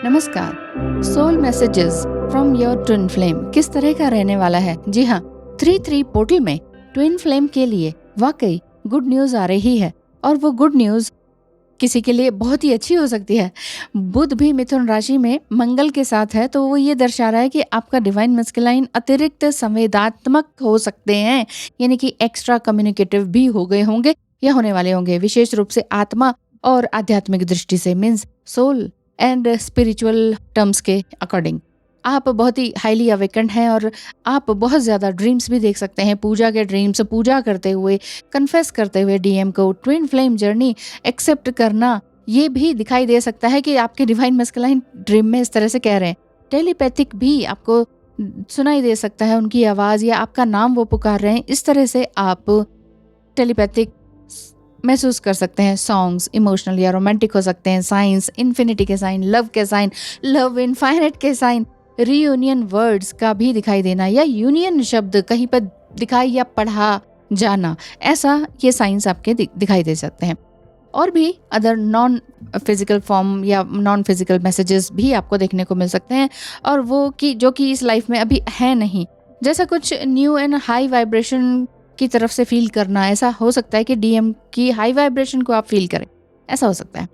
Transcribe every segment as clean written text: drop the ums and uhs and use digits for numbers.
नमस्कार। Soul messages from your twin flame किस तरह का रहने वाला है? जी हाँ, 3-3 पोर्टल में ट्विन फ्लेम के लिए वाकई गुड न्यूज आ रही है और वो गुड न्यूज किसी के लिए बहुत ही अच्छी हो सकती है। बुध भी मिथुन राशि में मंगल के साथ है, तो वो ये दर्शा रहा है कि आपका डिवाइन मस्कुलाइन अतिरिक्त संवेदनात्मक हो सकते हैं, यानी कि एक्स्ट्रा कम्युनिकेटिव भी हो गए होंगे या होने वाले होंगे, विशेष रूप से आत्मा और आध्यात्मिक दृष्टि से, means soul and spiritual terms के अकॉर्डिंग। आप बहुत ही हाईली अवेकेंड हैं और आप बहुत ज़्यादा ड्रीम्स भी देख सकते हैं, पूजा के ड्रीम्स, पूजा करते हुए, कन्फेस करते हुए डीएम को ट्विन फ्लेम जर्नी एक्सेप्ट करना। ये भी दिखाई दे सकता है कि आपके डिवाइन मस्कुलाइन ड्रीम में इस तरह से कह रहे हैं। टेलीपैथिक भी आपको सुनाई दे सकता है, उनकी आवाज़ या आपका नाम वो पुकार रहे हैं, इस तरह से आप टेलीपैथिक महसूस कर सकते हैं। सॉन्ग्स इमोशनल या रोमांटिक हो सकते हैं, साइंस इन्फिनिटी के साइन, लव के साइन, लव इनफाइनाइट के साइन, रीयूनियन वर्ड्स का भी दिखाई देना या यूनियन शब्द कहीं पर दिखाई या पढ़ा जाना, ऐसा ये साइंस आपके दिखाई दे सकते हैं। और भी अदर नॉन फिजिकल फॉर्म या नॉन फिजिकल मैसेजेस भी आपको देखने को मिल सकते हैं, और वो कि जो कि इस लाइफ में अभी है नहीं, जैसा कुछ न्यू एंड हाई वाइब्रेशन की तरफ से फील करना। ऐसा हो सकता है कि डीएम की हाई वाइब्रेशन को आप फील करें, ऐसा हो सकता है।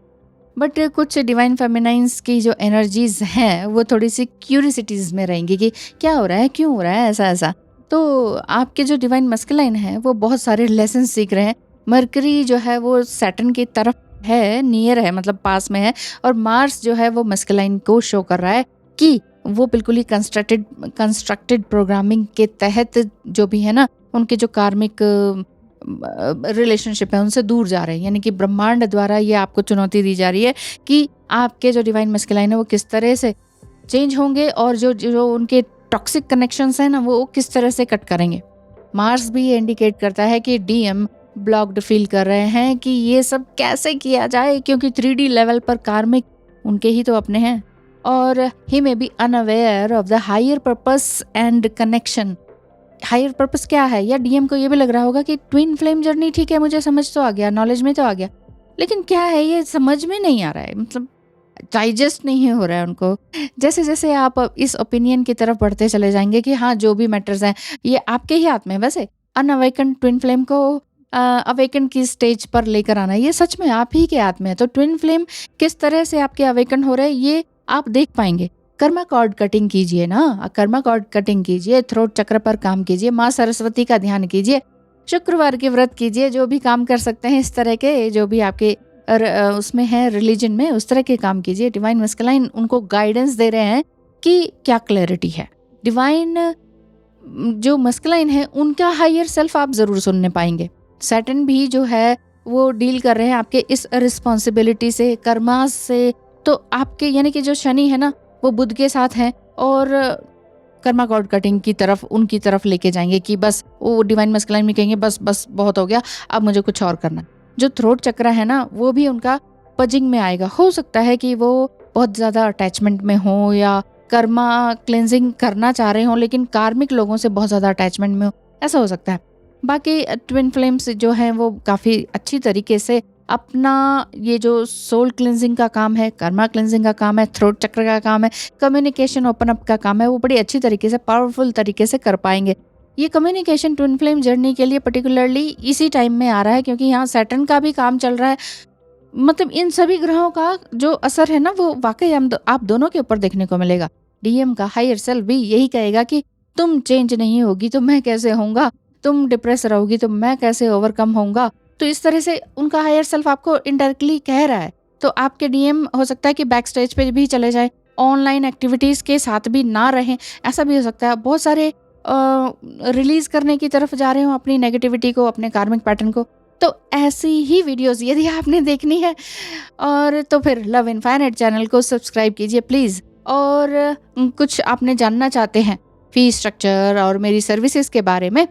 बट कुछ डिवाइन फेमिनाइंस की जो एनर्जीज हैं वो थोड़ी सी क्यूरियसिटीज में रहेंगी कि क्या हो रहा है, क्यों हो रहा है, ऐसा ऐसा। तो आपके जो डिवाइन मस्कुलाइन है वो बहुत सारे लेसन सीख रहे हैं। मरकरी जो है वो सैटर्न की तरफ है, नियर है, मतलब पास में है, और मार्स जो है वो मस्कुलाइन को शो कर रहा है कि वो बिल्कुल ही कंस्ट्रक्टेड प्रोग्रामिंग के तहत जो भी है ना, उनके जो कार्मिक रिलेशनशिप है उनसे दूर जा रहे हैं। यानी कि ब्रह्मांड द्वारा ये आपको चुनौती दी जा रही है कि आपके जो डिवाइन मस्कुलाइन है वो किस तरह से चेंज होंगे और जो जो उनके टॉक्सिक कनेक्शंस हैं ना वो किस तरह से कट करेंगे। मार्स भी ये इंडिकेट करता है कि डीएम ब्लॉक्ड फील कर रहे हैं कि ये सब कैसे किया जाए, क्योंकि 3D लेवल पर कार्मिक उनके ही तो अपने हैं, और he may be unaware of the higher purpose and connection. Higher purpose क्या है, या डीएम को ये भी लग रहा होगा कि ट्विन फ्लेम जर्नी ठीक है, मुझे समझ तो आ गया, नॉलेज में तो आ गया, लेकिन क्या है ये समझ में नहीं आ रहा है, मतलब डाइजेस्ट नहीं हो रहा है उनको। जैसे जैसे आप इस ओपिनियन की तरफ बढ़ते चले जाएंगे कि हाँ जो भी मैटर्स हैं ये आपके ही हाथ में है। वैसे अनअवेकन ट्विन फ्लेम को अवेकन की स्टेज पर लेकर आना ये सच में आप ही के हाथ में है। तो ट्विन फ्लेम किस तरह से आपके अवेकन हो रहे हैं ये आप देख पाएंगे। कर्मा कॉर्ड कटिंग कीजिए ना, कर्मा कॉर्ड कटिंग कीजिए, थ्रोट चक्र पर काम कीजिए, माँ सरस्वती का ध्यान कीजिए, शुक्रवार के व्रत कीजिए, जो भी काम कर सकते हैं इस तरह के, जो भी आपके उसमें है रिलीजन में, उस तरह के काम कीजिए। डिवाइन मस्कुलाइन उनको गाइडेंस दे रहे हैं कि क्या क्लैरिटी है। डिवाइन जो मस्कुलाइन है उनका हायर सेल्फ आप जरूर सुनने पाएंगे। सैटर्न भी जो है वो डील कर रहे हैं आपके इस रिस्पॉन्सिबिलिटी से, कर्मास से। तो आपके यानी कि जो शनि है ना वो बुध के साथ हैं और कर्मा कॉर्ड कटिंग की तरफ उनकी तरफ लेके जाएंगे कि बस वो डिवाइन मस्कुलाइन में कहेंगे बस बस बहुत हो गया, अब मुझे कुछ और करना। जो थ्रोट चक्र है ना वो भी उनका पजिंग में आएगा। हो सकता है कि वो बहुत ज़्यादा अटैचमेंट में हो या कर्मा क्लेंजिंग करना चाह रहे हो लेकिन कार्मिक लोगों से बहुत ज़्यादा अटैचमेंट में हो, ऐसा हो सकता है। बाकी ट्विन फ्लेम्स जो हैं वो काफ़ी अच्छी तरीके से अपना ये जो सोल क्लिनजिंग का काम है, कर्मा क्लिनजिंग का काम है, थ्रोट चक्र का काम है, कम्युनिकेशन ओपन अप का काम है, वो बड़ी अच्छी तरीके से पावरफुल तरीके से कर पाएंगे। ये कम्युनिकेशन ट्विन फ्लेम जर्नी के लिए पर्टिकुलरली इसी टाइम में आ रहा है क्योंकि यहाँ सैटर्न का भी काम चल रहा है। मतलब इन सभी ग्रहों का जो असर है ना वो वाकई आप दोनों के ऊपर देखने को मिलेगा। डीएम का हायर सेल्फ भी यही कहेगा कि तुम चेंज नहीं होगी तो मैं कैसे होऊंगा, तुम डिप्रेस रहोगी तो मैं कैसे ओवरकम होऊंगा। तो इस तरह से उनका हायर सेल्फ आपको इनडायरेक्टली कह रहा है। तो आपके डीएम हो सकता है कि बैक स्टेज पे भी चले जाए, ऑनलाइन एक्टिविटीज के साथ भी ना रहें, ऐसा भी हो सकता है। बहुत सारे रिलीज करने की तरफ जा रहे हो अपनी नेगेटिविटी को, अपने कार्मिक पैटर्न को। तो ऐसी ही वीडियोस यदि आपने देखनी है और तो फिर लव इनफाइनाइट चैनल को सब्सक्राइब कीजिए प्लीज। और कुछ आपने जानना चाहते हैं फी स्ट्रक्चर और मेरी सर्विसेज के बारे में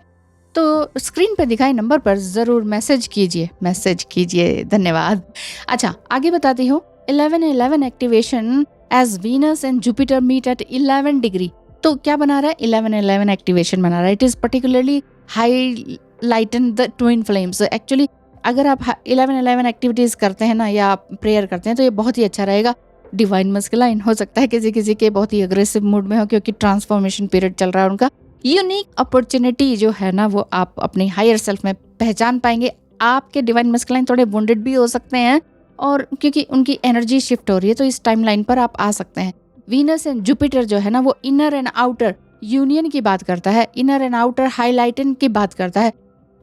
तो स्क्रीन पर दिखाए नंबर पर जरूर मैसेज कीजिए। धन्यवाद। अच्छा आगे बताती हूँ। 11-11 activation as Venus and Jupiter meet at 11 degree. तो क्या बना रहा है? 11-11 एक्टिवेशन बना रहा है। It is particularly high lighten the twin flames. Actually अगर आप 11-11 एक्टिविटीज करते हैं ना या प्रेयर करते हैं तो ये बहुत ही अच्छा रहेगा। Divine masculine. हो सकता है किसी किसी के बहुत ही अग्रेसिव मूड में हो क्योंकि ट्रांसफॉर्मेशन पीरियड चल रहा है उनका। यूनिक अपॉर्चुनिटी जो है ना वो आप अपनी हायर सेल्फ में पहचान पाएंगे। आपके डिवाइन मस्कुलाइन थोड़े वुंडेड भी हो सकते हैं और क्योंकि उनकी एनर्जी शिफ्ट हो रही है तो इस टाइमलाइन पर आप आ सकते हैं। वीनस एंड जुपिटर जो है ना वो इनर एंड आउटर यूनियन की बात करता है, इनर एंड आउटर हाईलाइटिंग की बात करता है।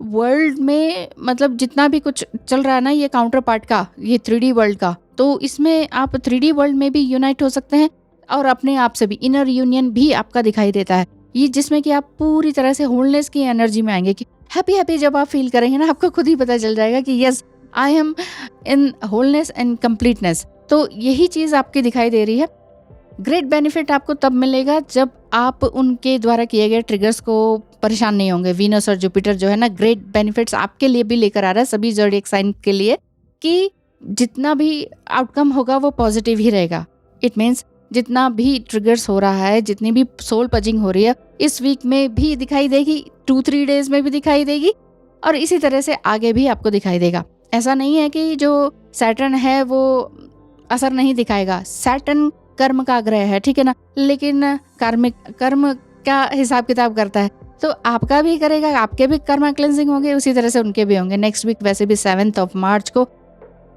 वर्ल्ड में मतलब जितना भी कुछ चल रहा है ना ये काउंटर पार्ट का, ये 3D वर्ल्ड का, तो इसमें आप 3D वर्ल्ड में भी यूनाइट हो सकते हैं और अपने आप से भी इनर यूनियन भी आपका दिखाई देता है। ये जिसमें कि आप पूरी तरह से होलनेस की एनर्जी में आएंगे कि हैप्पी हैप्पी जब आप फील करेंगे ना आपको खुद ही पता चल जाएगा कि yes I am in wholeness and completeness. तो यही चीज़ आपकी दिखाई दे रही है। ग्रेट बेनिफिट आपको तब मिलेगा जब आप उनके द्वारा किए गए ट्रिगर्स को परेशान नहीं होंगे। वीनस और जुपिटर जो है ना ग्रेट बेनिफिट्स आपके लिए भी लेकर आ रहा है, सभी ज़ोडिएक साइन के लिए, कि जितना भी आउटकम होगा वो पॉजिटिव ही रहेगा। इट मीन्स जितना भी ट्रिगर्स हो रहा है, जितनी भी सोल पजिंग हो रही है इस वीक में भी दिखाई देगी, 2-3 डेज में भी दिखाई देगी और इसी तरह से आगे भी आपको दिखाई देगा। ऐसा नहीं है कि जो सैटर्न है वो असर नहीं दिखाएगा। सैटर्न कर्म का ग्रह है, ठीक है ना, लेकिन कार्मिक कर्म का हिसाब किताब करता है तो आपका भी करेगा, आपके भी कर्मा क्लेंजिंग होंगे, उसी तरह से उनके भी होंगे। नेक्स्ट वीक वैसे भी 7 मार्च को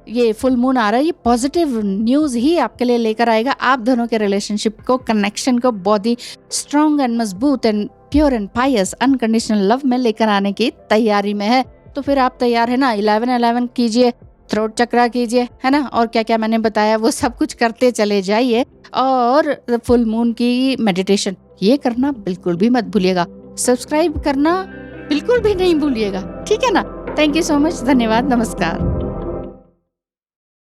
ये फुल मून आ रहा है, ये पॉजिटिव न्यूज ही आपके लिए लेकर आएगा। आप दोनों के रिलेशनशिप को, कनेक्शन को बहुत ही स्ट्रॉन्ग एंड मजबूत and pure and Payas unconditional love में लेकर आने की तैयारी में है। तो फिर आप तैयार है ना? 11-11 कीजिए, थ्रोट चक्रा कीजिए, है ना, और क्या क्या मैंने बताया वो सब कुछ करते चले जाइए। और फुल मून की मेडिटेशन ये करना बिल्कुल भी मत भूलिएगा। सब्सक्राइब करना बिल्कुल भी नहीं भूलिएगा, ठीक है ना। थैंक यू सो मच, धन्यवाद, नमस्कार।